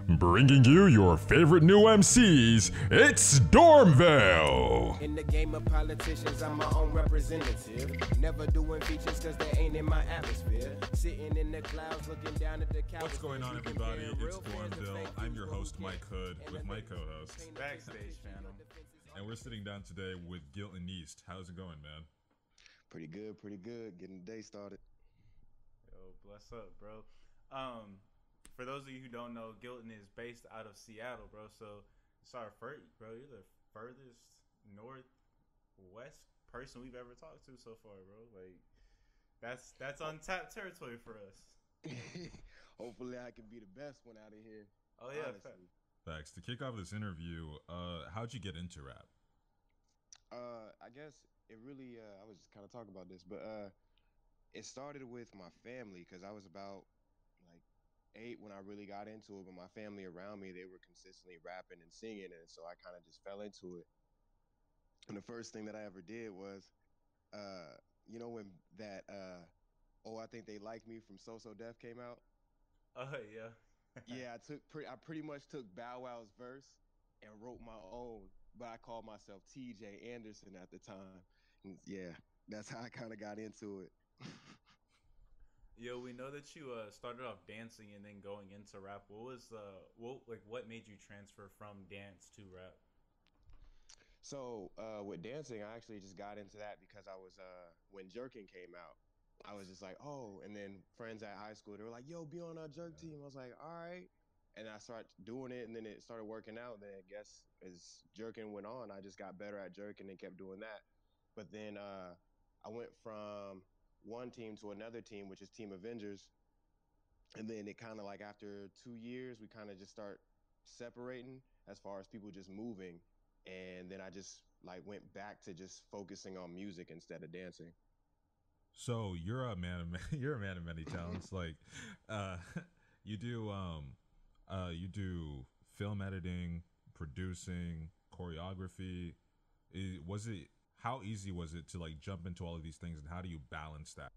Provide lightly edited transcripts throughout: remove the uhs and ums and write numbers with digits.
bringing you your favorite new MCs, it's Dormville! In the game of politicians, I'm my own representative. Never doing features cause they ain't in my atmosphere. Sitting in the clouds looking down at the couch. What's going on, everybody? It's Dormville. I'm your host, Mike Hood, with my co-host, Backstage Phantom. and we're sitting down today with Gilton East. How's it going, man? Pretty good, pretty good. Getting the day started. Yo, bless up, bro. For those of you who don't know, Gilton is based out of Seattle, bro. So it's our first, bro. You're the furthest northwest person we've ever talked to so far, bro. Like that's untapped territory for us. Hopefully, I can be the best one out of here. Oh yeah, honestly. Thanks. To kick off this interview, how'd you get into rap? I guess it really. I was just kind of talking about this, but it started with my family because I was about like 8 when I really got into it. But my family around me, they were consistently rapping and singing, and so I kind of just fell into it. And the first thing that I ever did was, when that "Oh, I Think They Like Me" from So So Def came out. Yeah. Yeah, I pretty much took Bow Wow's verse and wrote my own, but I called myself TJ Anderson at the time. And yeah, that's how I kind of got into it. Yo, we know that you started off dancing and then going into rap. What was what made you transfer from dance to rap? So with dancing, I actually just got into that because I was when jerking came out. I was just like, oh, and then friends at high school, they were like, yo, be on our jerk team. I was like, all right. And I started doing it, and then it started working out. Then I guess as jerking went on, I just got better at jerking and kept doing that. But then I went from one team to another team, which is Team Avengers. And then it kind of like after 2 years, we kind of just start separating as far as people just moving. And then I just like went back to just focusing on music instead of dancing. So you're a man of you're a man of many talents. Like, uh, you do you do film editing, producing, choreography. Was it how easy was it to like jump into all of these things, and how do you balance that?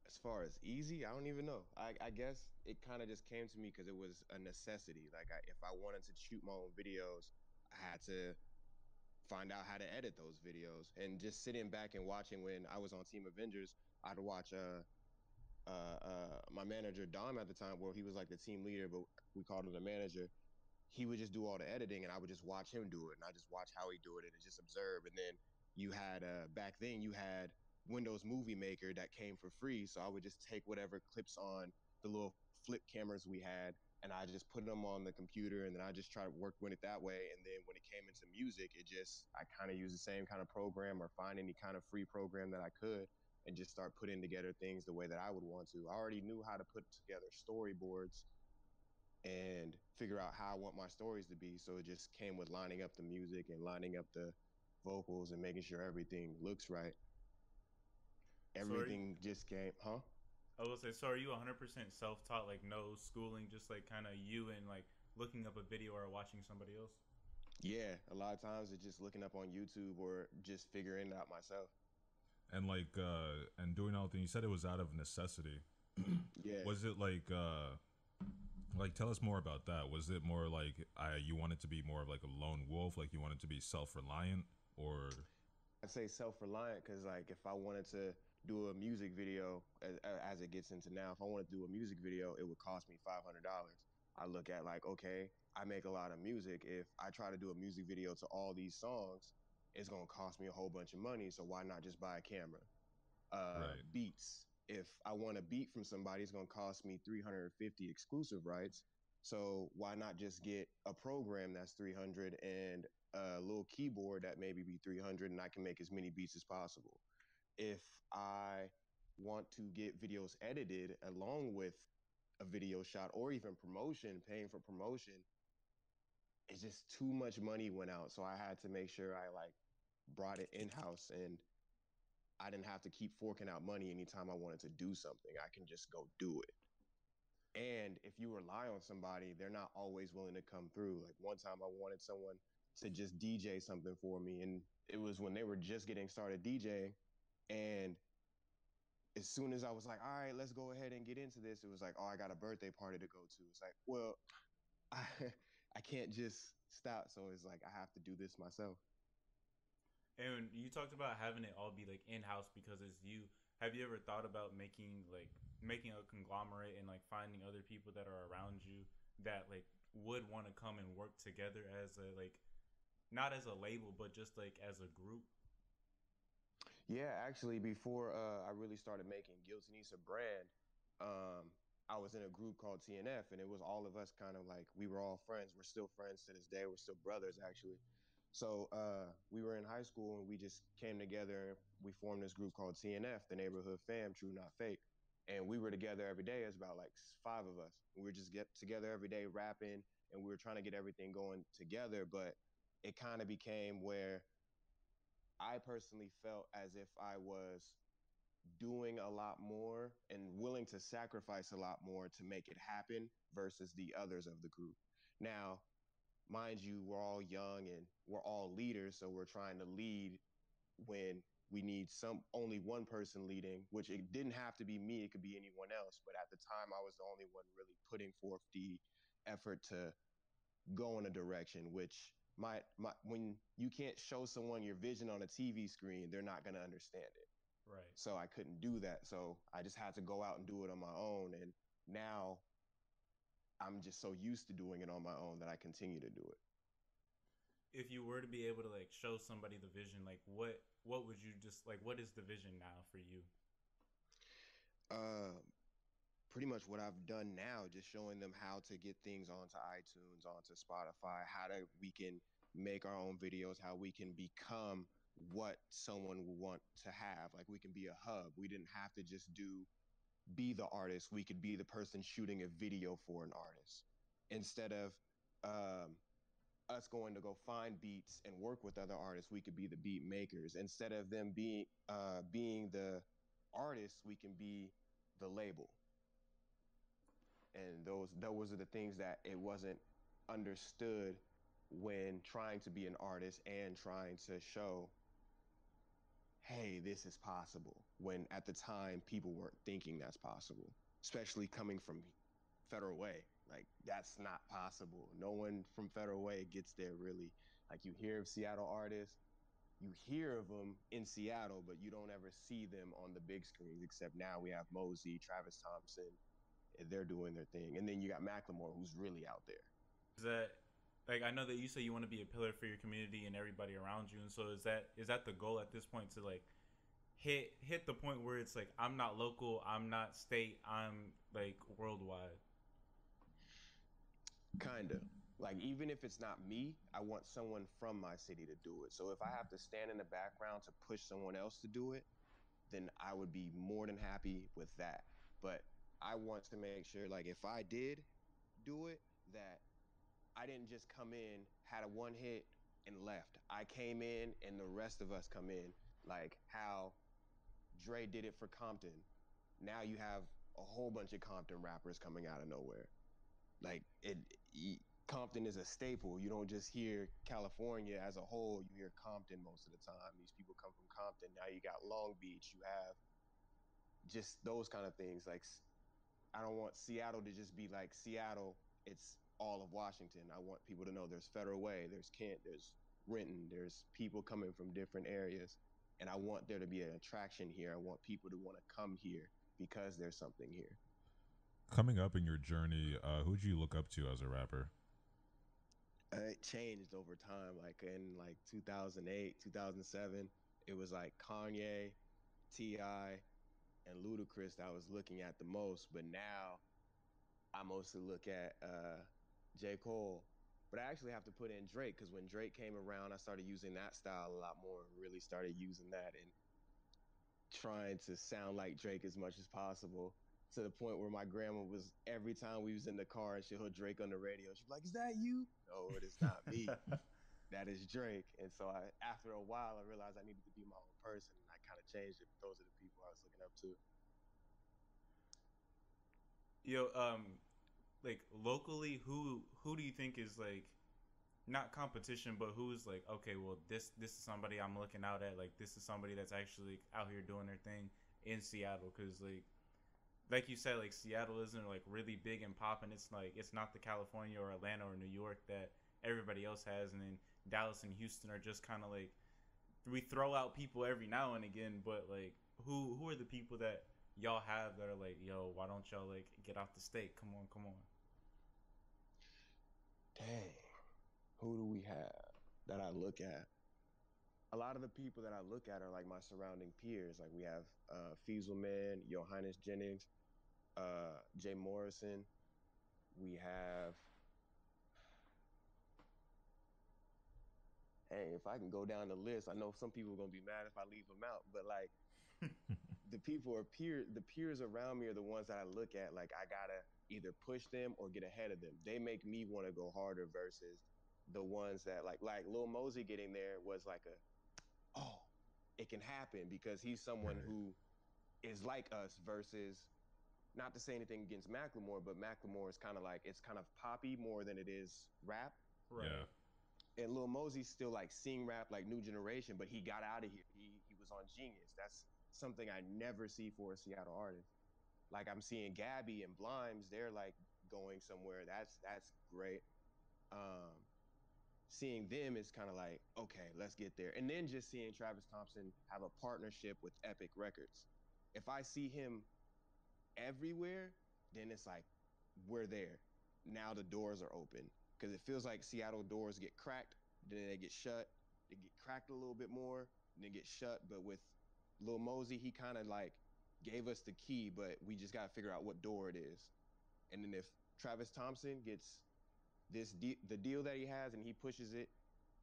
As far as easy, I don't even know. I guess it kind of just came to me because it was a necessity. Like if I wanted to shoot my own videos, I had to find out how to edit those videos. And just sitting back and watching when I was on Team Avengers, I'd watch my manager Dom at the time, where he was like the team leader, but we called him the manager. He would just do all the editing, and I would just watch him do it, and I just watch how he do it, and just observe. And then you had back then you had Windows Movie Maker that came for free, so I would just take whatever clips on the little flip cameras we had, and I just put them on the computer, and then I just try to work with it that way. And then when it came into music, I kind of use the same kind of program or find any kind of free program that I could, and just start putting together things the way that I would want to. I already knew how to put together storyboards and figure out how I want my stories to be. So it just came with lining up the music and lining up the vocals and making sure everything looks right. So are you, Everything just came, huh? I will say, so are you 100% self-taught, like no schooling, just like kind of you and like looking up a video or watching somebody else? Yeah, a lot of times it's just looking up on YouTube or just figuring it out myself. And like and doing all the things, you said it was out of necessity. Yeah. Was it like tell us more about that? Was it more like you wanted to be more of like a lone wolf, like you wanted to be self-reliant, or I'd say self-reliant because like if I wanted to do a music video as it gets into now, if I wanted to do a music video, it would cost me $500. I look at like, okay, I make a lot of music. If I try to do a music video to all these songs, it's going to cost me a whole bunch of money. So why not just buy a camera? right? Beats. If I want a beat from somebody, it's going to cost me 350 exclusive rights. So why not just get a program that's 300 and a little keyboard that maybe be 300, and I can make as many beats as possible. If I want to get videos edited along with a video shot or even promotion, paying for promotion, it's just too much money went out. So I had to make sure I like brought it in house, and I didn't have to keep forking out money anytime I wanted to do something. I can just go do it. And if you rely on somebody, they're not always willing to come through. Like one time I wanted someone to just DJ something for me, and it was when they were just getting started DJing. And as soon as I was like, all right, let's go ahead and get into this, it was like, oh, I got a birthday party to go to. It's like, well, I, can't just stop. So it's like I have to do this myself. And you talked about having it all be like in house because it's you. Have you ever thought about making a conglomerate and like finding other people that are around you that like would want to come and work together as a like not as a label but just like as a group? Yeah, actually, before I really started making Gilton East a brand, um, I was in a group called TNF, and it was all of us kind of like we were all friends. We're still friends to this day. We're still brothers, actually. So we were in high school, and we just came together. And we formed this group called TNF, the Neighborhood Fam, True Not Fake. And we were together every day. It's about like five of us. We were just get together every day rapping, and we were trying to get everything going together. But it kind of became where I personally felt as if I was doing a lot more and willing to sacrifice a lot more to make it happen versus the others of the group. Now, mind you, we're all young and we're all leaders, so we're trying to lead when we need some only one person leading, which it didn't have to be me, it could be anyone else. But at the time I was the only one really putting forth the effort to go in a direction, which my when you can't show someone your vision on a TV screen, they're not gonna understand it. Right. So I couldn't do that. So I just had to go out and do it on my own. And now I'm just so used to doing it on my own that I continue to do it. If you were to be able to like show somebody the vision, like what would you just like what is the vision now for you? Uh, Pretty much what I've done now, just showing them how to get things onto iTunes, onto Spotify, how to we can make our own videos, how we can become what someone would want to have. Like we can be a hub. We didn't have to just be the artist. We could be the person shooting a video for an artist instead of um, us going to go find beats and work with other artists. We could be the beat makers instead of them being the artists. We can be the label, and those are the things that it wasn't understood when trying to be an artist and trying to show, hey, this is possible, when at the time people weren't thinking that's possible, especially coming from Federal Way. Like that's not possible. No one from Federal Way gets there really. Like you hear of Seattle artists, you hear of them in Seattle, but you don't ever see them on the big screens. Except now we have Mosey, Travis Thompson, they're doing their thing, and then you got Macklemore, who's really out there. Is that like I know that you say you want to be a pillar for your community and everybody around you, and so is that the goal at this point to like hit the point where it's like I'm not local, I'm not state, I'm like worldwide. Kinda. Like even if it's not me, I want someone from my city to do it. So if I have to stand in the background to push someone else to do it, then I would be more than happy with that. But I want to make sure, like, if I did do it, that I didn't just come in, had a one hit, and left. I came in, and the rest of us come in, like how Dre did it for Compton. Now you have a whole bunch of Compton rappers coming out of nowhere. Like Compton is a staple. You don't just hear California as a whole, you hear Compton most of the time. These people come from Compton. Now you got Long Beach, you have just those kind of things. Like I don't want Seattle to just be like Seattle, it's all of Washington. I want people to know there's Federal Way, there's Kent, there's Renton, there's people coming from different areas. And I want there to be an attraction here. I want people to want to come here because there's something here. Coming up in your journey, who'd you look up to as a rapper? It changed over time. Like in like 2008, 2007, it was like Kanye, T.I., and Ludacris that I was looking at the most. But now I mostly look at J. Cole. But I actually have to put in Drake because when Drake came around, I started using that style a lot more. Really started using that and trying to sound like Drake as much as possible, to the point where my grandma was, every time we was in the car and she'll hear Drake on the radio, she'd be like, "Is that you?" No, it is not me. That is Drake. And so after a while, I realized I needed to be my own person, and I kind of changed it. Those are the people I was looking up to. Yo, like locally, who do you think is like not competition, but who's like okay, well this is somebody I'm looking out at. Like this is somebody that's actually out here doing their thing in Seattle, because like like you said, like Seattle isn't like really big and popping. It's like it's not the California or Atlanta or New York that everybody else has, and then Dallas and Houston are just kind of like we throw out people every now and again. But like, who are the people that y'all have that are like, yo, why don't y'all like get off the state? Come on, come on. Dang, who do we have that I look at? A lot of the people that I look at are like my surrounding peers. Like we have Fieselman, Johannes Jennings, Jay Morrison. We have, hey, if I can go down the list, I know some people are gonna be mad if I leave them out, but like the peers around me are the ones that I look at. Like I gotta either push them or get ahead of them. They make me want to go harder versus the ones that like Lil Mosey getting there was like oh, it can happen because he's someone who is like us versus, not to say anything against Macklemore, but Macklemore is kind of like, it's kind of poppy more than it is rap. Right. Yeah. And Lil Mosey still like sing rap like new generation, but he got out of here. He was on Genius. That's something I never see for a Seattle artist. Like I'm seeing Gabby and Blimes, they're like going somewhere. That's great. Seeing them is kind of like, okay, let's get there. And then just seeing Travis Thompson have a partnership with Epic Records. If I see him everywhere, then it's like, we're there. Now the doors are open. Because it feels like Seattle doors get cracked, then they get shut. They get cracked a little bit more, and then get shut. But with Lil Mosey, he kind of like gave us the key, but we just got to figure out what door it is. And then if Travis Thompson gets the deal that he has and he pushes it,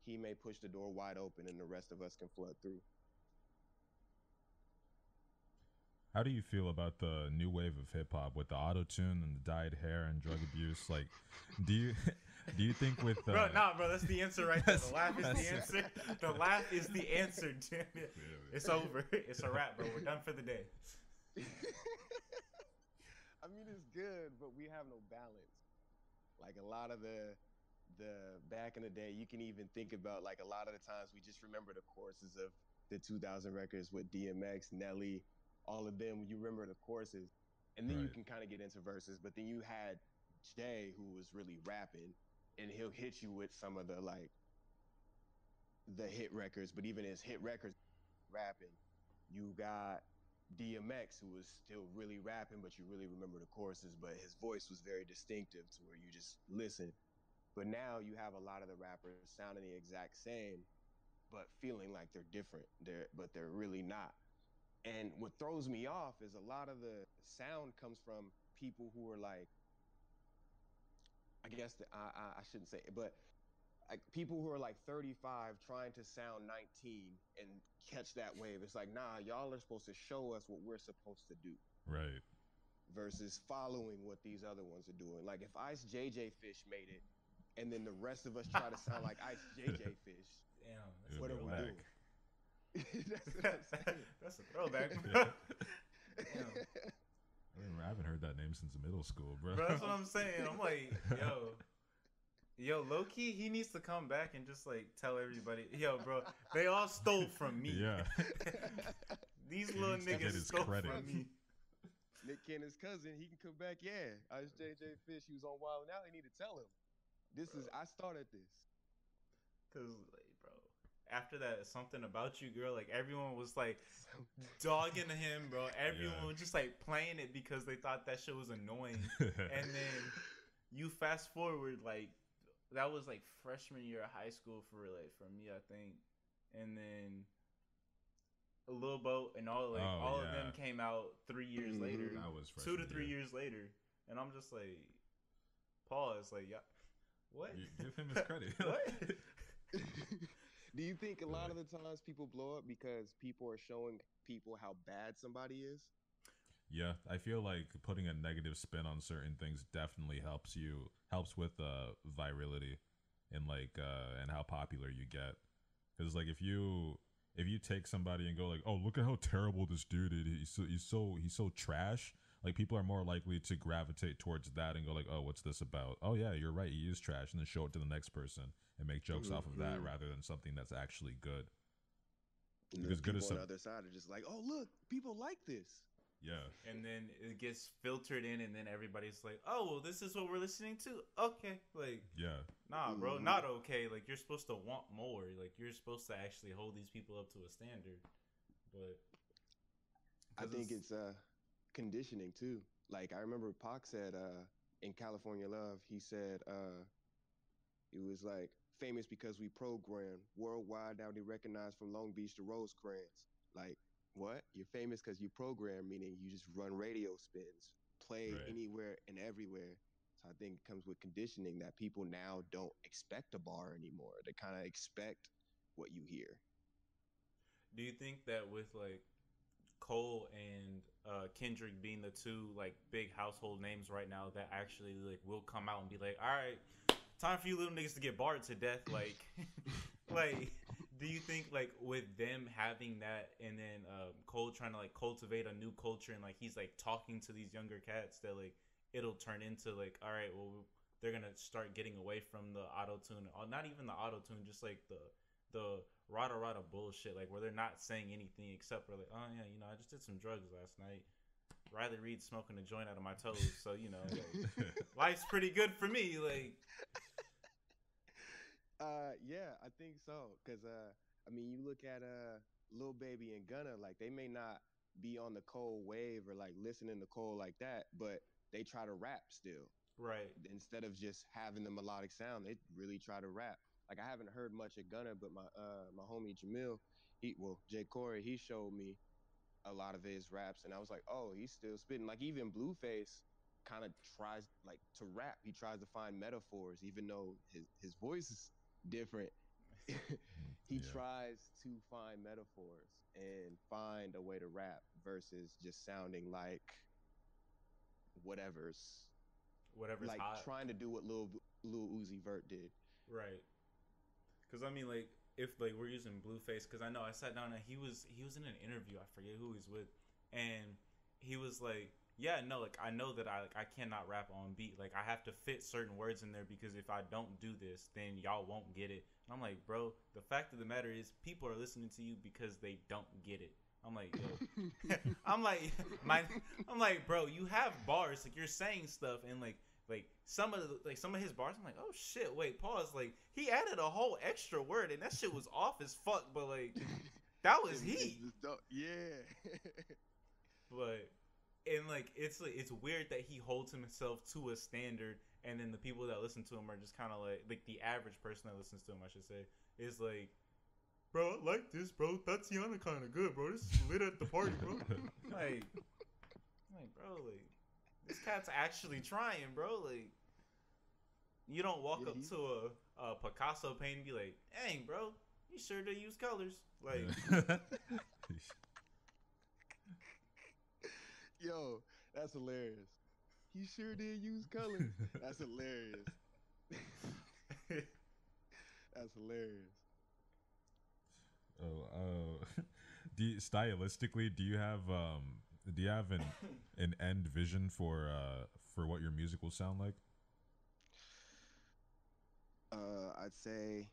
he may push the door wide open and the rest of us can flood through. How do you feel about the new wave of hip hop with the auto tune and the dyed hair and drug abuse? Like, do you do you think with bro, that's the answer right there. The laugh is the answer. The laugh is the answer. Damn it. It's over. It's a wrap, bro. We're done for the day. I mean, it's good, but we have no balance. Like a lot of the back in the day, you can even think about like a lot of the times we just remember the choruses of the 2000 records with DMX, Nelly, all of them. You remember the choruses, and then you can kind of get into verses. But then you had Jay, who was really rapping, and he'll hit you with some of the like the hit records. But even his hit records, rapping. You got DMX, who was still really rapping, but you really remember the choruses. But his voice was very distinctive to where you just listen. But now you have a lot of the rappers sounding the exact same, but feeling like they're different. But they're really not. And what throws me off is a lot of the sound comes from people who are like, I guess I shouldn't say it, but like people who are like 35 trying to sound 19 and catch that wave. It's like, nah, y'all are supposed to show us what we're supposed to do. Right. Versus following what these other ones are doing. Like if Ice JJ Fish made it, and then the rest of us try to sound like Ice JJ Fish. Damn, what are we doing? That's a throwback, bro. Damn. I haven't heard that name since middle school, bro. Bro, that's what I'm saying. I'm like, yo, low key, he needs to come back and just like tell everybody, yo, bro, they all stole from me. Yeah. These little niggas stole from me. Nick Cannon's cousin, he can come back. Yeah, Ice JJ Fish, he was on Wild Now. They need to tell him. I started this. Cause, like, bro, after that, Something About You, girl, like everyone was like dogging him, bro. Everyone was just like playing it because they thought that shit was annoying. And then you fast forward, like that was like freshman year of high school for me, I think. And then Lil Boat and all of them came out 3 years later. That was 2 to 3 years later, and I'm just like, pause, like, yeah, what? You give him his credit. What? Do you think a lot of the times people blow up because people are showing people how bad somebody is? Yeah, I feel like putting a negative spin on certain things definitely helps with virality and like and how popular you get. Because like if you take somebody and go like, oh, look at how terrible this dude is, he's so trash, like people are more likely to gravitate towards that and go like, oh, what's this about? Oh yeah, you're right, he is trash, and then show it to the next person and make jokes off of that rather than something that's actually good. Because good on the other side are just like, oh look, people like this. Yeah. And then it gets filtered in, and then everybody's like, "Oh, well, this is what we're listening to." Okay, like, Yeah. nah, bro, not okay. Like, you're supposed to want more. Like, you're supposed to actually hold these people up to a standard. But I think it's conditioning too. Like I remember Pac said in California Love, he said he was like famous because we program worldwide now they recognize from Long Beach to Rosecrans. Like what? You're famous because you program, meaning you just run radio spins, play Right. anywhere and everywhere. So I think it comes with conditioning that people now don't expect a bar anymore. They kind of expect what you hear. do you think that with like Cole and Kendrick being the two like big household names right now that actually like will come out and be like, all right, time for you little niggas to get barred to death, like, like, do you think like with them having that and then Cole trying to like cultivate a new culture and like he's like talking to these younger cats that like it'll turn into like, all right, well, they're gonna start getting away from the auto tune, or not even the auto tune, just like the rada rada bullshit, like where they're not saying anything except for like, oh yeah, you know, I just did some drugs last night. Riley Reid smoking a joint out of my toes, so you know, like, life's pretty good for me. Like, Yeah, I think so. Cause I mean, you look at Lil Baby and Gunna, like they may not be on the Cole wave or like listening to Cole like that, but they try to rap still. right, Instead of just having the melodic sound, they really try to rap. Like I haven't heard much of Gunna, but my homie Jamil, Jay Corey, he showed me a lot of his raps, and I was like, oh, he's still spitting. Like even Blueface kind of tries like to rap. He tries to find metaphors, even though his voice is different. He Yeah. tries to find metaphors and find a way to rap versus just sounding like whatever's whatever's like hot, trying to do what Lil Uzi Vert did. right? Because I mean, like, if like we're using Blueface, because I know I sat down and he was in an interview. I forget who he's with, and he was like, "Yeah, no, like I know that I cannot rap on beat. Like I have to fit certain words in there because if I don't do this, then y'all won't get it." And I'm like, bro, the fact of the matter is, people are listening to you because they don't get it. I'm like, yo, I'm like, bro, you have bars, like you're saying stuff, and like some of his bars, I'm like, oh shit, wait, pause. Like he added a whole extra word, and that shit was off as fuck. But like that was heat. Yeah. But and like it's weird that he holds himself to a standard, and then the people that listen to him are just kind of like the average person that listens to him, I should say, is like, bro, I like this, bro. Tatiana kind of good, bro. This is lit at the party, bro. like, bro, like this cat's actually trying, bro. Like, you don't walk up to a Picasso painting and be like, dang, bro, you sure do use colors. Like, Yo, that's hilarious. He sure did use colors. That's hilarious. That's hilarious. Oh, stylistically, do you have an end vision for what your music will sound like? I'd say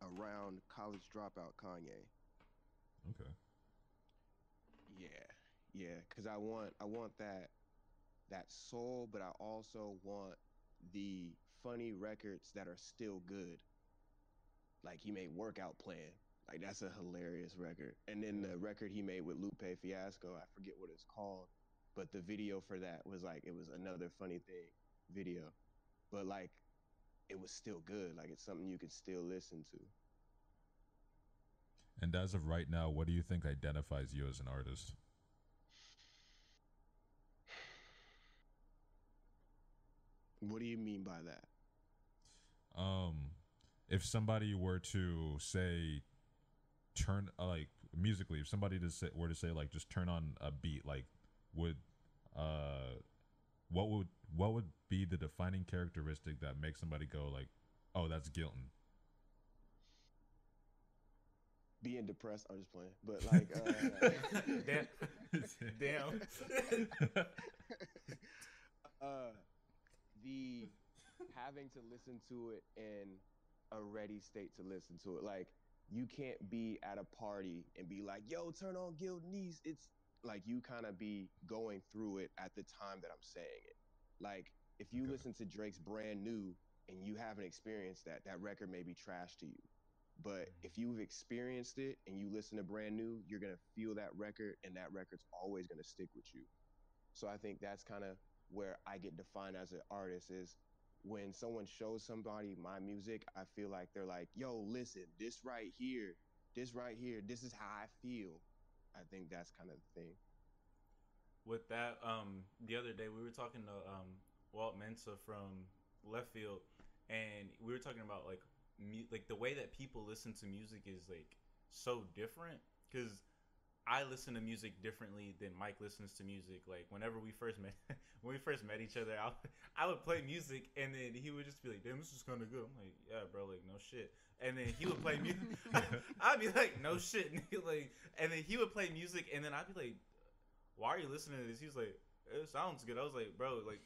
around college dropout Kanye. Okay. Yeah, yeah, because I want that soul, but I also want the funny records that are still good. Like he made Workout Plan. Like that's a hilarious record. And then the record he made with Lupe Fiasco, I forget what it's called, but the video for that was like it was another funny thing video. But like it was still good. Like it's something you can still listen to. And as of right now, what do you think identifies you as an artist? What do you mean by that? Um, if somebody were to say turn like musically, if somebody were to say like just turn on a beat, like would uh what would be the defining characteristic that makes somebody go like, oh, that's Gilton? Being depressed, I'm just playing. But like damn. the having to listen to it in a ready state to listen to it. Like you can't be at a party and be like, "Yo, turn on Gilton East." like you kind of be going through it at the time that I'm saying it. Like if you Okay. listen to Drake's Brand New and you haven't experienced that, that record may be trash to you. But if you've experienced it and you listen to Brand New, you're going to feel that record and that record's always going to stick with you. So I think that's kind of where I get defined as an artist is when someone shows somebody my music, I feel like they're like, yo, listen, this right here, this is how I feel. I think that's kind of the thing. With that, the other day we were talking to Walt Mensa from Left Field, and we were talking about like like the way that people listen to music is like so different because I listen to music differently than Mike listens to music. Like whenever we first met, when we first met each other, I would play music and then he would just be like, "Damn, this is kind of good." I'm like, "Yeah, bro, like no shit." And then he would play music. I'd be like, "No shit," like, and then he would play music, and then I'd be like, "Why are you listening to this?" He was like, "It sounds good." I was like, "Bro, like,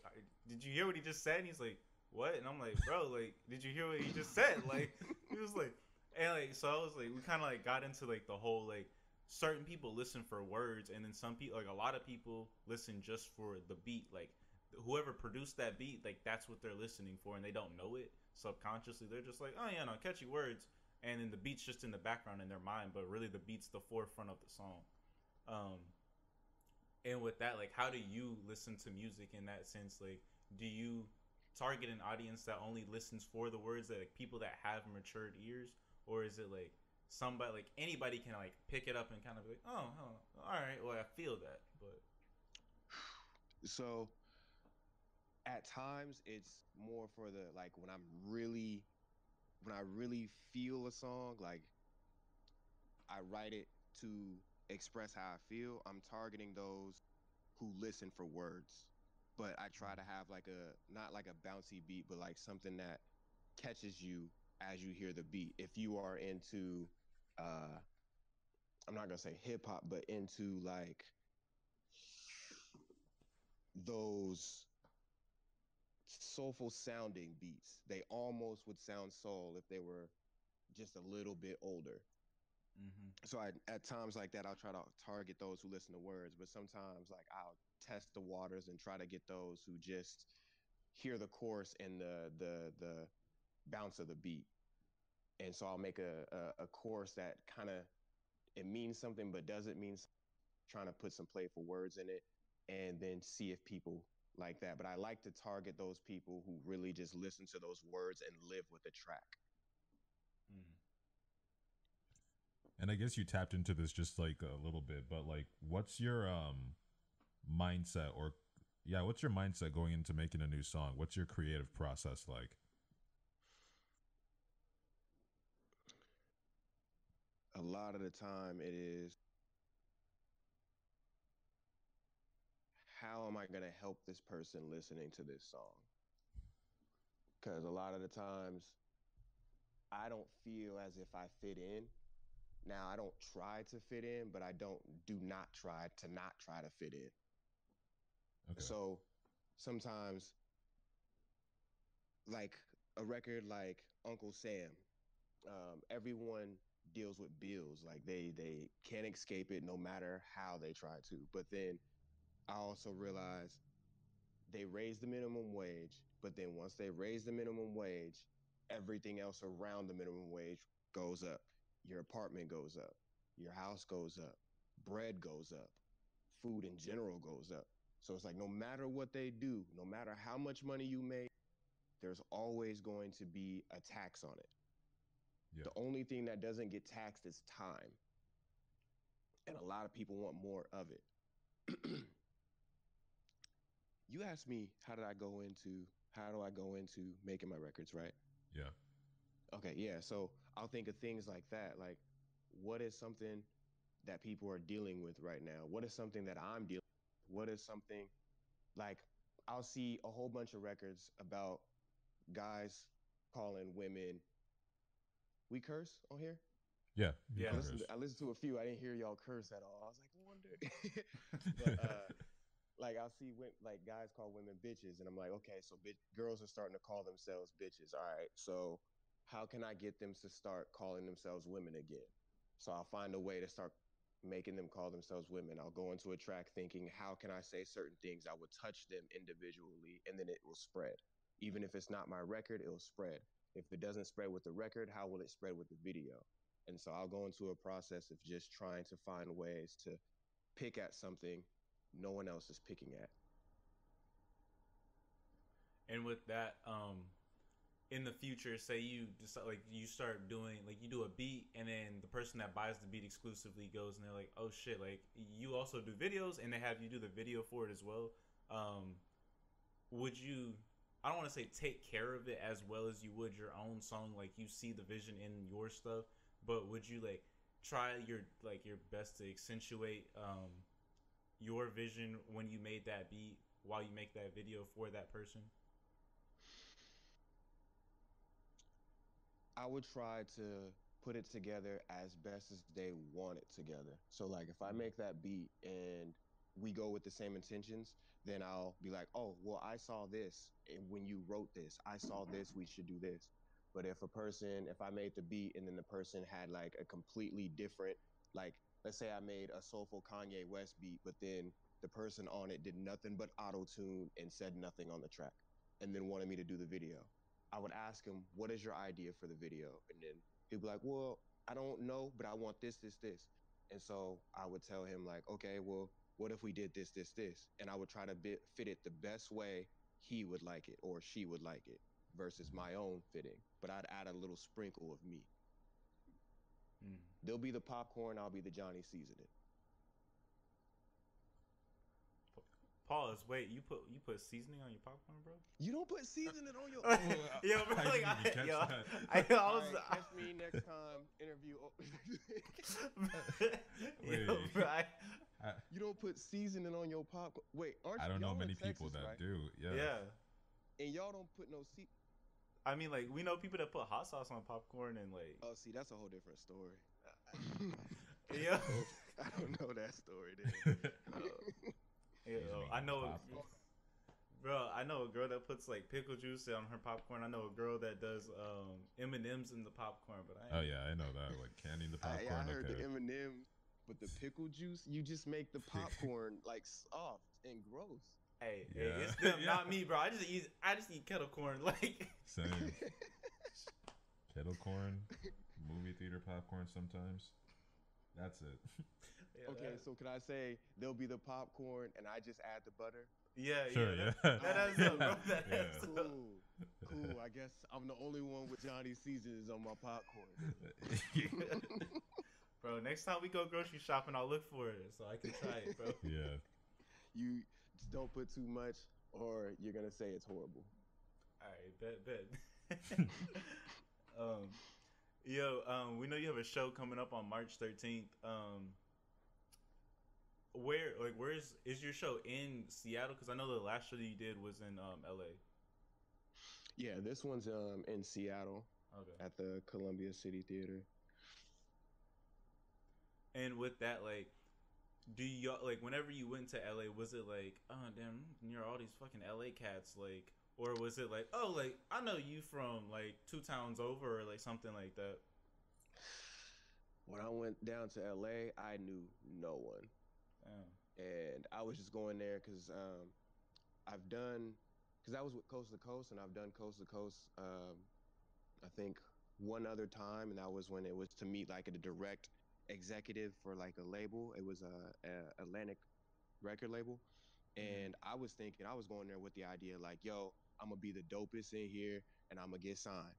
did you hear what he just said?" And he's like, "What?" And I'm like, "Bro, like, did you hear what he just said?" Like, he was like, and like, so I was like, we kind of like got into like the whole like certain people listen for words, and then some people, like a lot of people, listen just for the beat. Like, whoever produced that beat, like that's what they're listening for, and they don't know it subconsciously. They're just like, "Oh yeah, no, catchy words," and then the beat's just in the background in their mind, but really the beat's the forefront of the song. Um, and with that, like, how do you listen to music in that sense? Like, do you target an audience that only listens for the words, that like people that have matured ears, or is it like somebody, like anybody can like pick it up and kind of be like, oh, all right, well I feel that, but So at times it's more for the like when I really feel a song, like I write it to express how I feel. I'm targeting those who listen for words. But I try to have like a not like a bouncy beat, but like something that catches you as you hear the beat. If you are into uh I'm not gonna say hip hop, but into like those soulful sounding beats. They almost would sound soul if they were just a little bit older. mm-hmm. So at times like that, I'll try to target those who listen to words, but sometimes like I'll test the waters and try to get those who just hear the chorus and the bounce of the beat. And so I'll make a chorus that kind of it means something but doesn't mean something, trying to put some playful words in it and then see if people like that. But I like to target those people who really just listen to those words and live with the track. Mm. And I guess you tapped into this just like a little bit, but like, what's your mindset or yeah, what's your mindset going into making a new song? What's your creative process like? A lot of the time it is how am I going to help this person listening to this song? Because a lot of the times I don't feel as if I fit in. Now I don't try to fit in, but I don't do not try to not try to fit in. Okay. So sometimes like a record like Uncle Sam, everyone deals with bills. Like they can't escape it no matter how they try to. But then I also realize they raised the minimum wage, but then once they raise the minimum wage, everything else around the minimum wage goes up. Your apartment goes up, your house goes up, bread goes up, food in general goes up. So it's like no matter what they do, no matter how much money you make, there's always going to be a tax on it. Yeah. The only thing that doesn't get taxed is time. And a lot of people want more of it. You asked me how do I go into making my records, right? Yeah. Okay, yeah. So I'll think of things like that. Like, what is something that people are dealing with right now? What is something that I'm dealing with? What is something like I'll see a whole bunch of records about guys calling women. We curse on here? Yeah. You Yeah. can curse. I listened to a few. I didn't hear y'all curse at all. I was like, wonder. But like I'll see like guys call women bitches, and I'm like, okay, so girls are starting to call themselves bitches. All right, so how can I get them to start calling themselves women again? So I'll find a way to start making them call themselves women. I'll go into a track thinking, how can I say certain things that would touch them individually, and then it will spread. Even if it's not my record, it'll spread. If it doesn't spread with the record, how will it spread with the video? And so I'll go into a process of just trying to find ways to pick at something no one else is picking at. And with that, in the future, say you decide, like, you start doing, like, you do a beat, and then the person that buys the beat exclusively goes and they're like, oh shit, like, you also do videos, and they have you do the video for it as well. Would you, I don't want to say take care of it as well as you would your own song, like, you see the vision in your stuff, but would you, like, try your best to accentuate your vision when you made that beat while you make that video for that person? I would try to put it together as best as they want it together. So like if I make that beat and we go with the same intentions, then I'll be like, oh, well, I saw this and when you wrote this, I saw this, we should do this. But if I made the beat and then the person had like a completely different, like, let's say I made a soulful Kanye West beat, but then the person on it did nothing but auto tune and said nothing on the track and then wanted me to do the video. I would ask him, what is your idea for the video? And then he'd be like, well, I don't know, but I want this, this, this. And so I would tell him like, okay, well, what if we did this, this, this? And I would try to fit it the best way he would like it or she would like it versus my own fitting. But I'd add a little sprinkle of me. They'll be the popcorn, I'll be the Johnny seasoning. Pause. Wait, you put seasoning on your popcorn, bro? You don't put seasoning on your. Yo, bro, like I was. Catch me next time. Interview. Yo, bro, you don't put seasoning on your popcorn. Wait, aren't I don't know y'all many in Texas, people that right? do. Yeah. Yeah. And y'all don't put no I mean, like, we know people that put hot sauce on popcorn and like. Oh, see, that's a whole different story. Yeah. I don't know that story. Then. I know, bro. I know a girl that puts like pickle juice on her popcorn. I know a girl that does M&Ms in the popcorn. But oh yeah, I know that, like canning the popcorn. I heard the M&Ms, but the pickle juice, you just make the popcorn like soft and gross. Hey, it's them, not me, bro. I just eat kettle corn, like. Same. Kettle corn, movie theater popcorn sometimes. That's it. Yeah, okay, so can I say there'll be the popcorn and I just add the butter? Yeah, sure, yeah. That adds up, bro. That adds up. Cool. I guess I'm the only one with Johnny seasons on my popcorn. Bro, next time we go grocery shopping, I'll look for it so I can try it, bro. Yeah. You just don't put too much or you're going to say it's horrible. All right, bet. We know you have a show coming up on March 13th. Where is your show in Seattle? Because I know the last show that you did was in LA. Yeah, this one's in Seattle. Okay. At the Columbia City Theater. And with that, like, do you like whenever you went to LA, was it like, oh damn, near all these fucking LA cats, like, or was it like, oh, like I know you from like 2 towns over or like something like that? When I went down to LA, I knew no one. And I was just going there because I was with Coast to Coast, and I've done Coast to Coast, I think one other time, and that was when it was to meet like a direct executive for like a label. It was a Atlantic record label, and I was thinking I was going there with the idea like, yo, I'm gonna be the dopest in here, and I'm gonna get signed.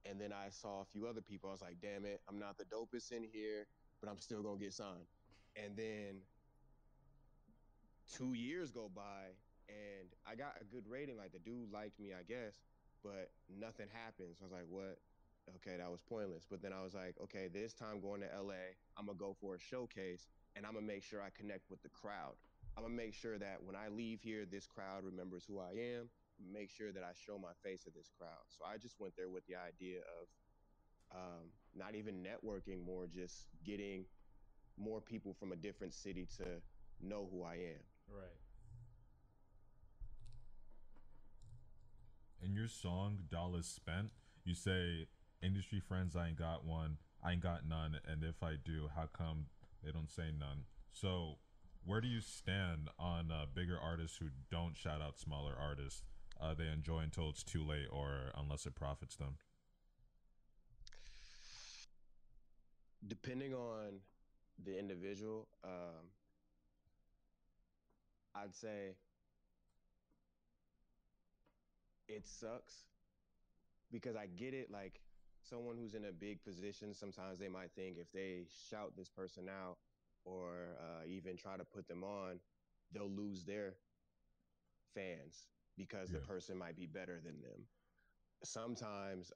And then I saw a few other people. I was like, damn it, I'm not the dopest in here, but I'm still gonna get signed. And then 2 years go by and I got a good rating. Like the dude liked me, I guess, but nothing happened. So I was like, what? Okay, that was pointless. But then I was like, okay, this time going to LA, I'm gonna go for a showcase and I'm gonna make sure I connect with the crowd. I'm gonna make sure that when I leave here, this crowd remembers who I am. Make sure that I show my face to this crowd. So I just went there with the idea of not even networking, more just getting more people from a different city to know who I am. Right. In your song "Dollars Spent," you say, "Industry friends, I ain't got one, I ain't got none, and if I do, how come They don't say none. So, where do you stand on bigger artists who don't shout out smaller artists? They enjoy until it's too late, or unless it profits them. Depending on the individual, I'd say it sucks because I get it. Like someone who's in a big position, sometimes they might think if they shout this person out or even try to put them on, they'll lose their fans because the Yeah. person might be better than them. Sometimes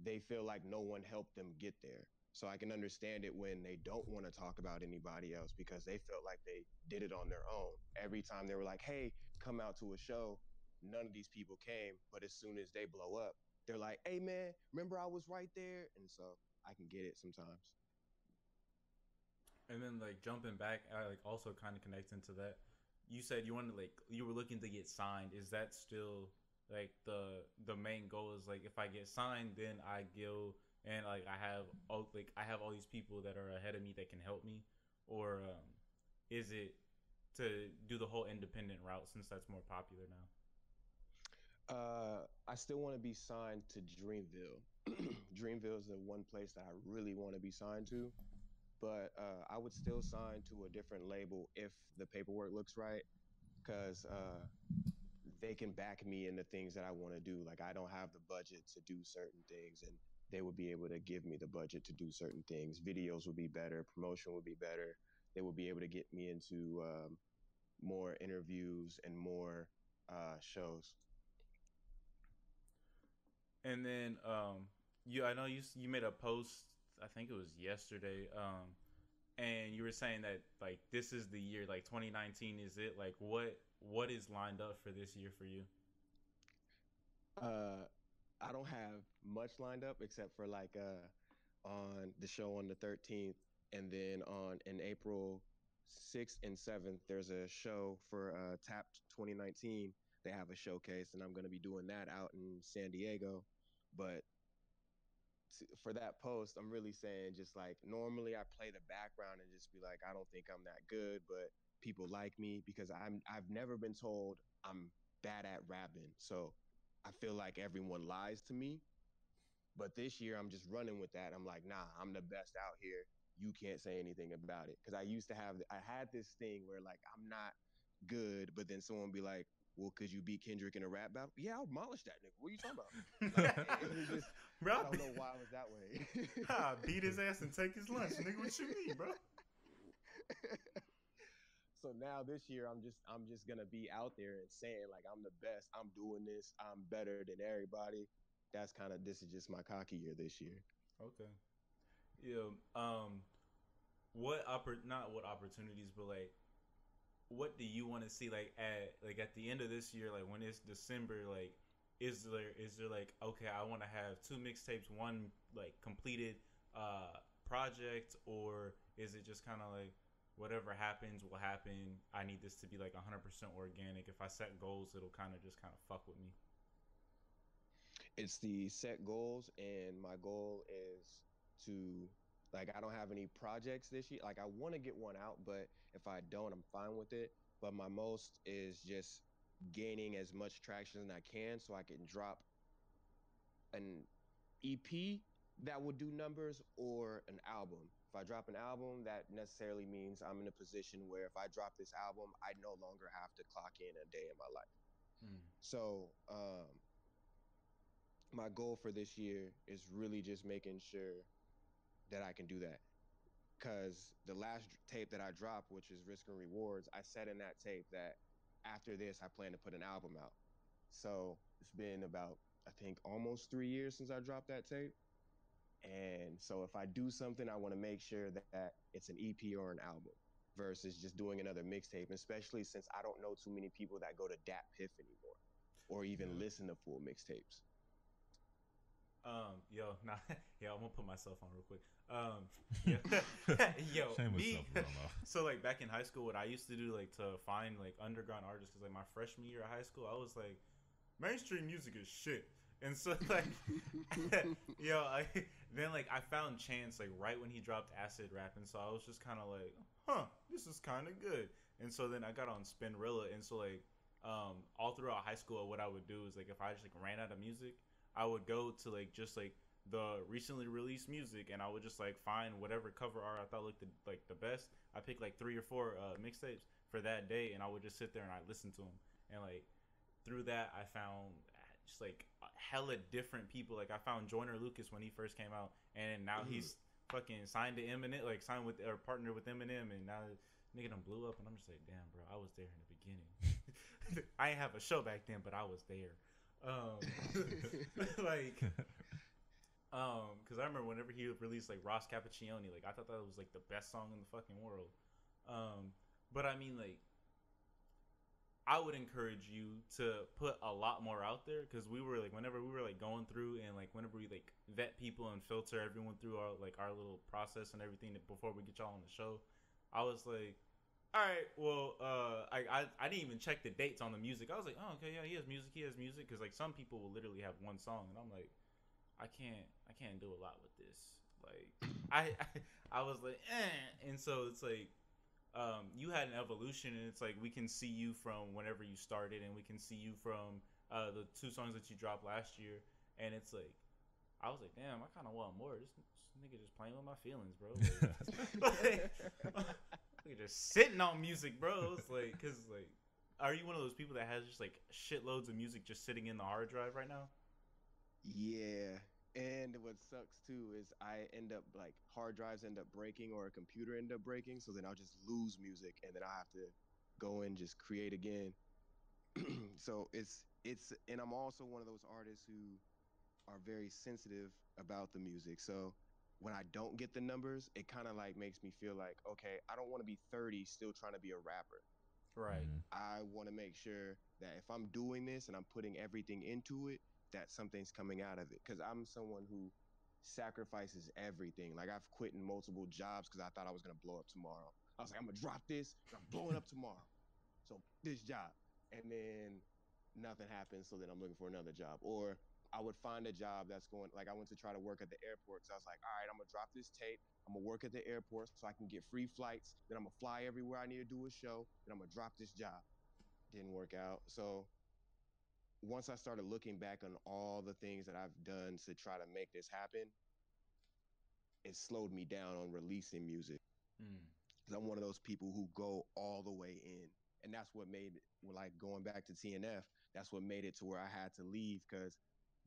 they feel like no one helped them get there. So I can understand it when they don't want to talk about anybody else because they felt like they did it on their own. Every time they were like, hey, come out to a show, none of these people came. But as soon as they blow up, they're like, hey, man, remember I was right there? And so I can get it sometimes. And then like jumping back, I like also kind of connects into that. You said you wanted like you were looking to get signed. Is that still like the main goal? Is like if I get signed, then I go and like I have all these people that are ahead of me that can help me, or is it to do the whole independent route since that's more popular now? I still want to be signed to Dreamville. Dreamville is the one place that I really want to be signed to, but I would still sign to a different label if the paperwork looks right, because they can back me in the things that I want to do. Like I don't have the budget to do certain things, and they would be able to give me the budget to do certain things. Videos would be better, promotion would be better. They would be able to get me into more interviews and more shows. And then I know you made a post. I think it was yesterday. And you were saying that like this is the year, like 2019 is it? Like what is lined up for this year for you? Uh, I don't have much lined up except for like on the show on the 13th, and then on in April 6th and 7th, there's a show for Tapped 2019. They have a showcase, and I'm going to be doing that out in San Diego. But for that post, I'm really saying just like normally I play the background and just be like, I don't think I'm that good, but people like me because I've never been told I'm bad at rapping. So I feel like everyone lies to me. But this year I'm just running with that. I'm like, nah, I'm the best out here. You can't say anything about it. Cause I had this thing where like I'm not good, but then someone be like, well, could you beat Kendrick in a rap battle? Yeah, I'll demolish that nigga. What are you talking about? Like it was just, Bro, I don't know why it was that way. beat his ass and take his lunch, nigga. What you mean, bro? So now this year I'm just gonna be out there and saying like I'm the best. I'm doing this. I'm better than everybody. This is just my cocky year this year. Okay. Yeah. Not what opportunities, but like what do you want to see at the end of this year, like when it's December, like is there like okay, I want to have two mixtapes, one like completed project, or is it just kind of like whatever happens will happen? I need this to be like 100% organic. If I set goals, it'll just kind of fuck with me. It's the set goals, and my goal is to like I don't have any projects this year. Like I want to get one out, but if I don't, I'm fine with it. But my most is just gaining as much traction as I can so I can drop an EP that will do numbers or an album. If I drop an album, that necessarily means I'm in a position where if I drop this album, I no longer have to clock in a day in my life. Mm. So my goal for this year is really just making sure that I can do that. Because the last tape that I dropped, which is Risk and Rewards, I said in that tape that after this, I plan to put an album out. So it's been about, I think, almost 3 years since I dropped that tape. And so if I do something, I want to make sure that it's an EP or an album versus just doing another mixtape, especially since I don't know too many people that go to Dat Piff anymore or even Yeah. listen to full mixtapes. Yo, nah, yeah, I'm gonna put myself on real quick. Yeah, yo, Shameless me. self-promo. So like back in high school, what I used to do like to find like underground artists, because like my freshman year of high school, I was like, mainstream music is shit, And so like, yo, then like I found Chance like right when he dropped Acid Rap, and so I was just kind of like, huh, this is kind of good. And so then I got on Spinrilla, and so like, all throughout high school, what I would do is like if I just like ran out of music, I would go to like just like the recently released music, and I would just like find whatever cover art I thought looked the best. I picked like 3 or 4 mixtapes for that day, and I would just sit there and I listen to them, and like through that I found just like hella different people. Like I found Joyner Lucas when he first came out, and now he's fucking signed to Eminem, like signed with or partnered with Eminem, and now nigga done blew up. And I'm just like, damn, bro, I was there in the beginning. I didn't have a show back then, but I was there. Like, because I remember whenever he released like Ross Cappuccioni, like I thought that was like the best song in the fucking world. But I mean, like, I would encourage you to put a lot more out there, because we were like, whenever we were like going through and like whenever we like vet people and filter everyone through our like our little process and everything before we get y'all on the show, I was like, all right, well, I didn't even check the dates on the music. I was like, oh, okay, yeah, he has music, because like some people will literally have one song, and I'm like, I can't do a lot with this. Like I was like, and so it's like, you had an evolution, and it's like we can see you from whenever you started, and we can see you from the 2 songs that you dropped last year, and it's like, I was like, damn, I kind of want more. This nigga just playing with my feelings, bro. Like just sitting on music, bro. It's like, cause like, are you one of those people that has just like shitloads of music just sitting in the hard drive right now? Yeah. And what sucks too is I end up like hard drives end up breaking or a computer end up breaking. So then I'll just lose music, and then I have to go and just create again. So and I'm also one of those artists who are very sensitive about the music. So when I don't get the numbers, it kind of like makes me feel like, okay, I don't want to be 30 still trying to be a rapper. Right. I want to make sure that if I'm doing this and I'm putting everything into it, that something's coming out of it. Because I'm someone who sacrifices everything. Like I've quit in multiple jobs because I thought I was going to blow up tomorrow. I was like, I'm going to drop this and I'm blowing up tomorrow. So this job. And then nothing happens. So then I'm looking for another job. Or I would find a job that's going, like I went to try to work at the airport. So I was like, all right, I'm going to drop this tape. I'm going to work at the airport so I can get free flights. Then I'm going to fly everywhere I need to do a show. Then I'm going to drop this job. Didn't work out. So once I started looking back on all the things that I've done to try to make this happen, it slowed me down on releasing music. Because I'm one of those people who go all the way in. And that's what made, like going back to TNF, that's what made it to where I had to leave, because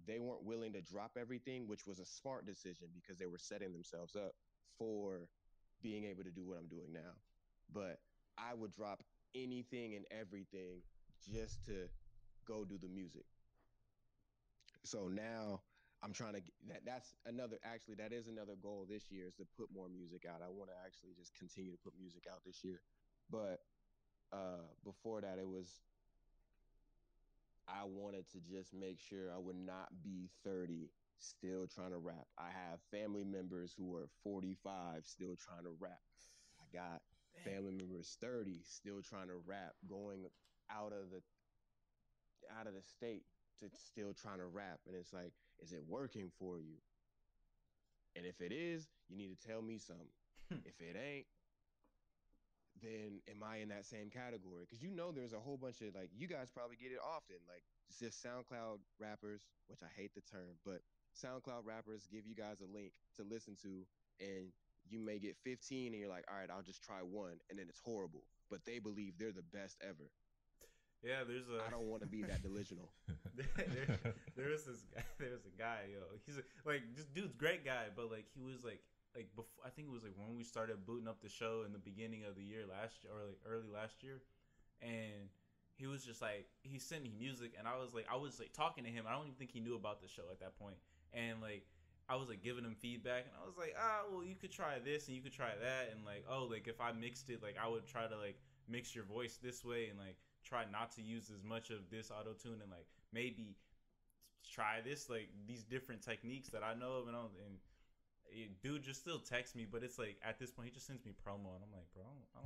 they weren't willing to drop everything, which was a smart decision because they were setting themselves up for being able to do what I'm doing now. But I would drop anything and everything just to go do the music. So now I'm trying to that is another goal this year, is to put more music out. I want to actually just continue to put music out this year. But before that, I wanted to just make sure I would not be 30 still trying to rap. I have family members who are 45 still trying to rap. I got family members 30 still trying to rap, going out of the state to still trying to rap. And it's like, is it working for you? And if it is, you need to tell me something. If it ain't, then am I in that same category? Because there's a whole bunch of, like, you guys probably get it often, like just SoundCloud rappers, which I hate the term, but SoundCloud rappers give you guys a link to listen to, and you may get 15 and you're like, all right, I'll just try one, and then it's horrible, but they believe they're the best ever. Yeah, I don't want to be that delusional. There's a guy, yo. He's like, this dude's great guy, but like he was like before, I think it was like when we started booting up the show in the beginning of the year last year, or like early last year, and he was just like, he sent me music, and I was like talking to him. I don't even think he knew about the show at that point, and like I was like giving him feedback, and I was like, well, you could try this and you could try that, and like, oh, like if I mixed it, like I would try to like mix your voice this way, and like try not to use as much of this auto tune, and like maybe try this, like these different techniques that I know of, and dude just still texts me, but it's like at this point he just sends me promo, and I'm like, bro, I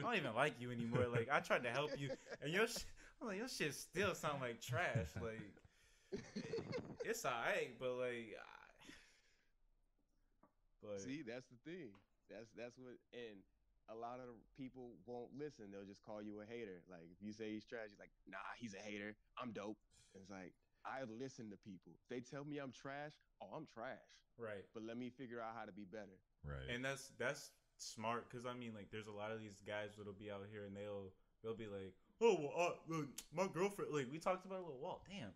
don't even like you anymore. Like I tried to help you, and your shit still sound like trash. Like It's alright, but like, but See, that's the thing. That's what, and a lot of the people won't listen. They'll just call you a hater. Like if you say he's trash, he's like, nah, he's a hater. I'm dope. And it's like I listen to people. If they tell me I'm trash, oh, I'm trash. right. But let me figure out how to be better. Right. And that's smart because I mean, like, there's a lot of these guys that'll be out here and they'll be like, oh well, my girlfriend. Like we talked about it with Walt. Damn.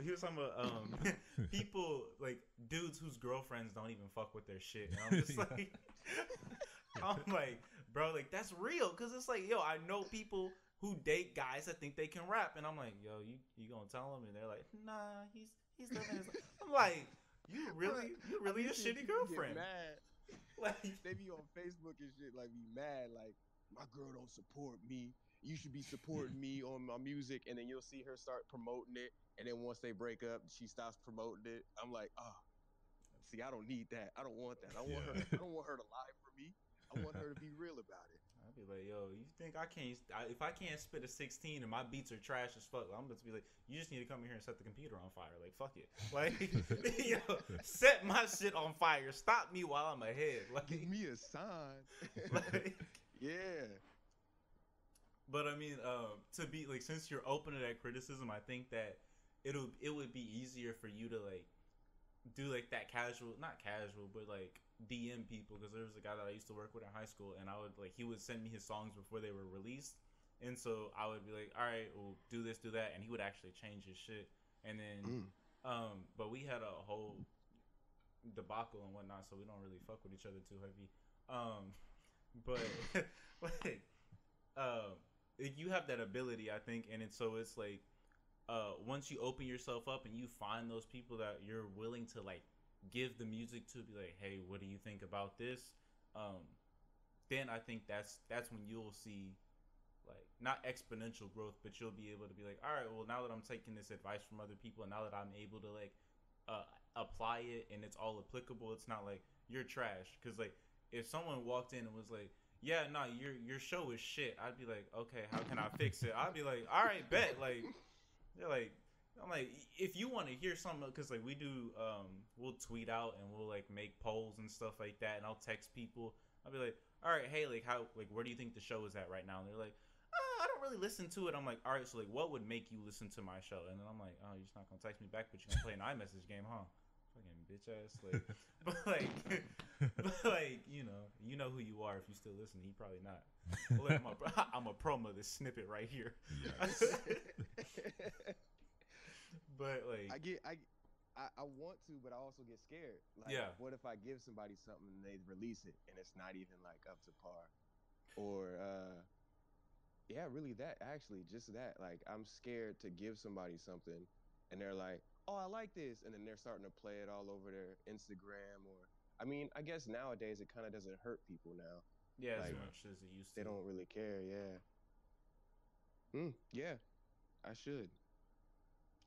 He was talking about people like dudes whose girlfriends don't even fuck with their shit. And I'm just like, I'm like, bro, like that's real because it's like, yo, I know people who date guys that think they can rap, and I'm like, yo, you gonna tell them? And they're like, nah, he's living his life. I'm like, you really a shitty girlfriend. Get mad. Like, They be on Facebook and shit, like be mad, like my girl don't support me. You should be supporting me on my music, and then you'll see her start promoting it, and then once they break up, she stops promoting it. I'm like, oh, see, I don't need that. I don't want that. I want her. I don't want her to lie for me. I want her to be real about it. I'd be like, yo, you think I can't? If I can't spit a 16 and my beats are trash as fuck, I'm just be like, you just need to come in here and set the computer on fire. Like, fuck it. Like, yo, set my shit on fire. Stop me while I'm ahead. Like, Give me a sign. like, Yeah. but I mean, to be like, since you're open to that criticism, I think that it would be easier for you to like do like that not casual, but like DM people, because there was a guy that I used to work with in high school, and I would like he would send me his songs before they were released, and so I would be like, all right, we'll do this, do that, and he would actually change his shit, and then but we had a whole debacle and whatnot, so we don't really fuck with each other too heavy, but like you have that ability, I think, and it's like once you open yourself up and you find those people that you're willing to like give the music to, be like, hey, what do you think about this? Then I think that's when you'll see like not exponential growth, but you'll be able to be like, all right, well, now that I'm taking this advice from other people, and now that I'm able to like apply it and it's all applicable, it's not like you're trash. Because like if someone walked in and was like, yeah, no, your show is shit, I'd be like, okay, how can I fix it? I'd be like, all right, bet. Like, they're like, I'm like, if you want to hear something, because like we do, we'll tweet out and we'll like make polls and stuff like that, and I'll text people. I'll be like, all right, hey, like how, like where do you think the show is at right now? And they're like, I don't really listen to it. I'm like, all right, so like what would make you listen to my show? And then I'm like, oh, you're just not gonna text me back, but you're gonna play an iMessage game, huh? Fucking bitch ass. Like, but like, you know who you are if you still listen. He probably not. Look, I'm a promo this snippet right here. Yes. But like, I want to, but I also get scared. Like, yeah. what if I give somebody something and they release it and it's not even like up to par? Or yeah, really that actually just that. Like, I'm scared to give somebody something and they're like, oh, I like this, and then they're starting to play it all over their Instagram. Or I mean, I guess nowadays it kind of doesn't hurt people now. Yeah, like, as much as it used to. They don't really care. Yeah. Yeah, I should.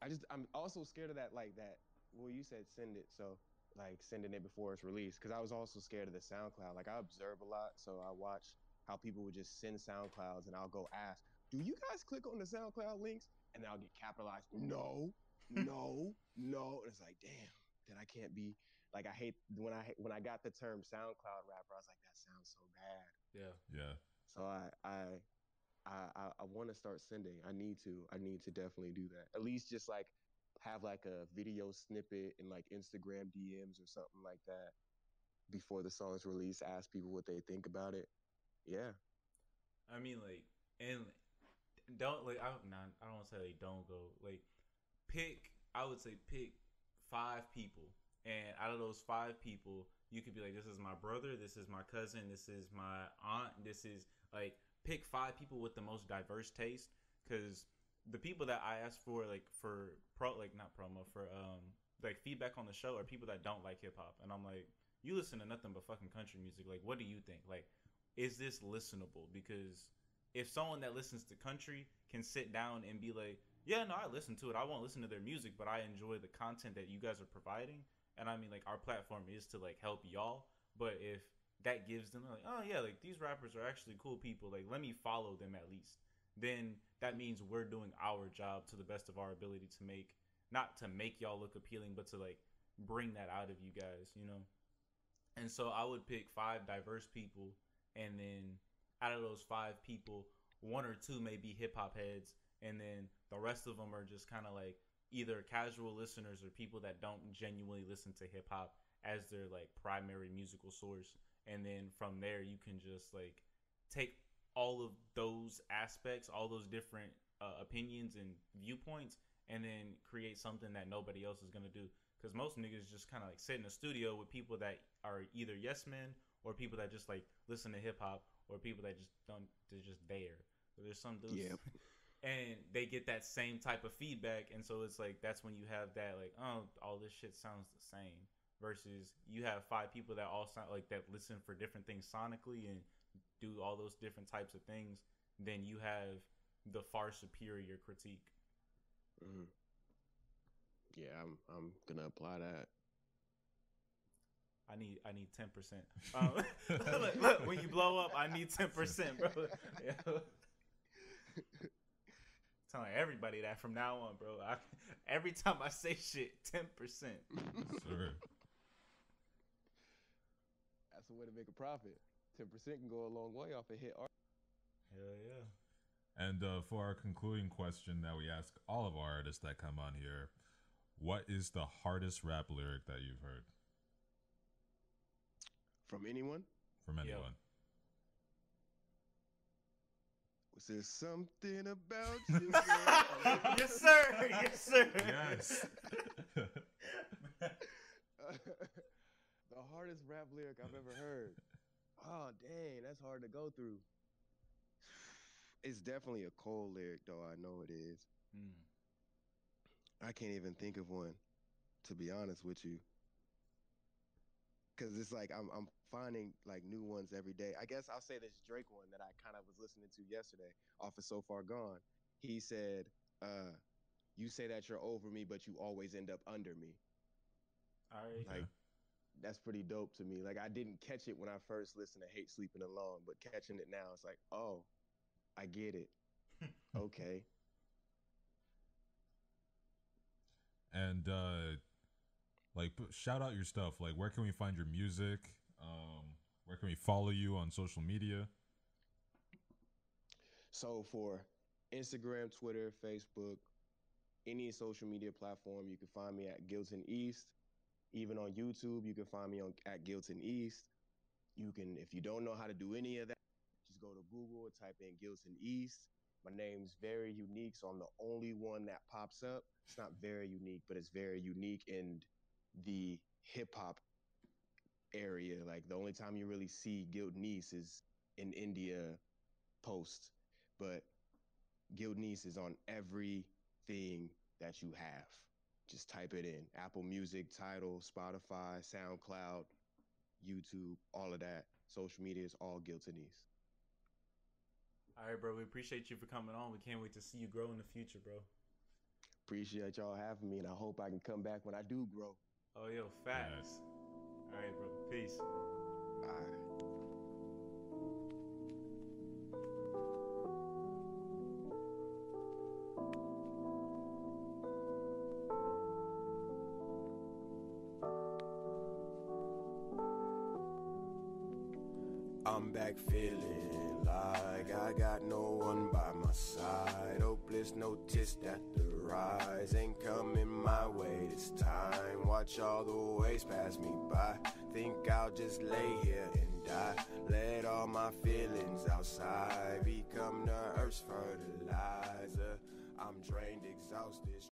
I'm also scared of that, like that. Well, you said send it, so like sending it before it's released. Because I was also scared of the SoundCloud. Like I observe a lot, so I watch how people would just send SoundClouds, and I'll go ask, "Do you guys click on the SoundCloud links?" And then I'll get capitalized. No, no, no. And it's like, damn, then I can't be like I hate when I got the term SoundCloud rapper. I was like, that sounds so bad. Yeah, yeah. So I want to start sending. I need to definitely do that. At least just like have like a video snippet in like Instagram DMs or something like that before the song's released. Ask people what they think about it. Yeah. I mean, like, and don't like, I don't want to say like don't go, like, I would say pick 5 people, and out of those 5 people, you could be like, this is my brother, this is my cousin, this is my aunt, this is like, pick 5 people with the most diverse taste, because the people that I ask for, like, for not promo, for like feedback on the show, are people that don't like hip hop, and I'm like, you listen to nothing but fucking country music. Like, what do you think? Like, is this listenable? Because if someone that listens to country can sit down and be like, yeah, no, I listen to it, I won't listen to their music, but I enjoy the content that you guys are providing. And I mean, like, our platform is to like help y'all, but if that gives them like, oh yeah, like these rappers are actually cool people, like let me follow them at least, then that means we're doing our job to the best of our ability to make not to make y'all look appealing, but to like bring that out of you guys, you know? And so I would pick 5 diverse people, and then out of those 5 people, 1 or 2 may be hip hop heads, and then the rest of them are just kind of like either casual listeners or people that don't genuinely listen to hip hop as their like primary musical source. And then from there, you can just like take all of those aspects, all those different opinions and viewpoints, and then create something that nobody else is gonna do. Because most niggas just kind of like sit in a studio with people that are either yes men or people that just like listen to hip hop or people that just don't, they're just there. So there's some dudes, Yep. and they get that same type of feedback, and so it's like that's when you have that like, oh, all this shit sounds the same. Versus you have 5 people that all sound like that listen for different things sonically and do all those different types of things. Then you have the far superior critique. Mm-hmm. Yeah, I'm gonna apply that. I need 10%. Look, when you blow up, I need 10%, bro. Yeah. Telling everybody that from now on, bro. Every time I say shit, 10%. Sure. That's the way to make a profit. 10% can go a long way off a hit art. Hell yeah. And for our concluding question that we ask all of our artists that come on here, what is the hardest rap lyric that you've heard? From anyone? From anyone. Was there something about you? Girl? Yes, sir. Yes, sir. Yes. The hardest rap lyric I've ever heard. Oh, dang, that's hard to go through. It's definitely a Cole lyric, though. I know it is. I can't even think of one, to be honest with you. Because it's like I'm finding like new ones every day. I guess I'll say this Drake one that I kind of was listening to yesterday off of So Far Gone. He said, you say that you're over me, but you always end up under me. All right. Like, that's pretty dope to me. Like, I didn't catch it when I first listened to Hate Sleeping Alone, but catching it now, it's like, oh, I get it. Okay. And like, shout out your stuff. Like, where can we find your music? Where can we follow you on social media? So for Instagram, Twitter, Facebook, any social media platform, you can find me at Gilton East. Even on YouTube, you can find me at Gilton East. You can, if you don't know how to do any of that, just go to Google and type in Gilton East. My name's very unique, so I'm the only one that pops up. It's not very unique, but it's very unique in the hip hop area. Like, the only time you really see Gilton East is in India post, but Gilton East is on everything that you have. Just type it in. Apple Music, Tidal, Spotify, SoundCloud, YouTube, all of that. Social media is all Gilton East. All right, bro. We appreciate you for coming on. We can't wait to see you grow in the future, bro. Appreciate y'all having me, and I hope I can come back when I do grow. Oh, yo, facts. Yes. All right, bro. Peace. All right. I'm back feeling like I got no one by my side. Hopeless notice that the rise ain't coming my way this time. Watch all the ways pass me by. Think I'll just lay here and die. Let all my feelings outside become the earth's fertilizer. I'm drained, exhausted.